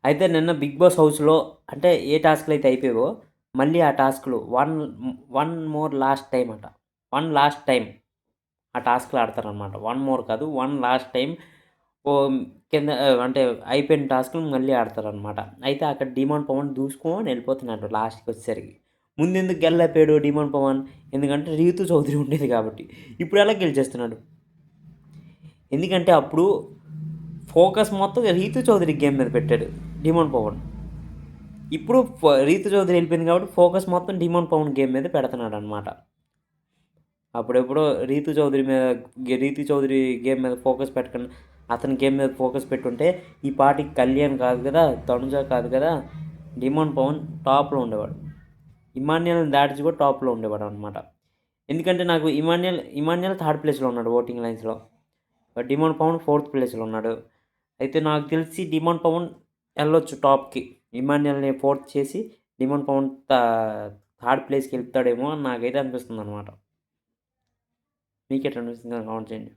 అయితే నిన్న 'big boss' హౌస్‌లో అంటే ఏ టాస్క్‌లు అయితే అయిపోయావో మళ్ళీ ఆ టాస్క్‌లు వన్ మోర్ లాస్ట్ టైమ్ అట. వన్ లాస్ట్ టైమ్ ఆ టాస్క్‌లు ఆడతారనమాట. వన్ మోర్ కాదు. వన్ లాస్ట్ టైమ్ ఓహ్! కింద అంటే అయిపోయిన టాస్క్‌లు మళ్ళీ ఆడతారనమాట. అయితే అక్కడ డీమాన్ పవన్ దూసుకొని ఎళ్ళిపోతున్నాడు లాస్ట్‌కొచ్చేసరికి. ముందెందుకు గెలలేకపోయాడు డీమాన్ పవన్? ఎందుకంటే రీతు చౌదరి ఉండేది కాబట్టి. ఇప్పుడు ఎలా గెలిచేస్తున్నాడు? ఎందుకంటే అప్పుడు ఫోకస్ మొత్తం రీతు చౌదరి గేమ్ మీద పెట్టాడు డీమాన్ పవన్. ఇప్పుడు రీతు చౌదరి ఎళ్ళిపోయింది కాబట్టి ఫోకస్ మొత్తం డీమాన్ పవన్ గేమ్ మీద పెడుతున్నాడనమాట. అప్పుడెప్పుడో రీతు చౌదరి గేమ్ మీద ఫోకస్ పెట్టకుండా అతని గేమ్ మీద ఫోకస్ పెట్టుంటే ఈ పాటికి కళ్యాణ్ కాదు కదా, తనుజ కాదు కదా, డిమాండ్ పవన్ టాప్‌లో ఉండేవాడు. ఇమాన్యుల్‌ని దాటించి కూడా టాప్‌లో ఉండేవాడనమాట. ఎందుకంటే నాకు ఇమాన్యుల్ థర్డ్ ప్లేస్‌లో ఉన్నాడు ఓటింగ్ లైన్స్‌లో. డిమాండ్ పవన్ ఫోర్త్ ప్లేస్‌లో ఉన్నాడు. అయితే నాకు తెలిసి డిమాండ్ పవన్ ఎళ్ళొచ్చు టాప్‌కి. ఇమాన్యుల్‌ని ఫోర్త్ చేసి డిమాండ్ పవన్ థర్డ్ ప్లేస్‌కి ఎళ్తాడేమో అని నాకైతే అనిపిస్తుందనమాట. మీకెట్లా అనిపిస్తుందో కామెంట్ చేయండి.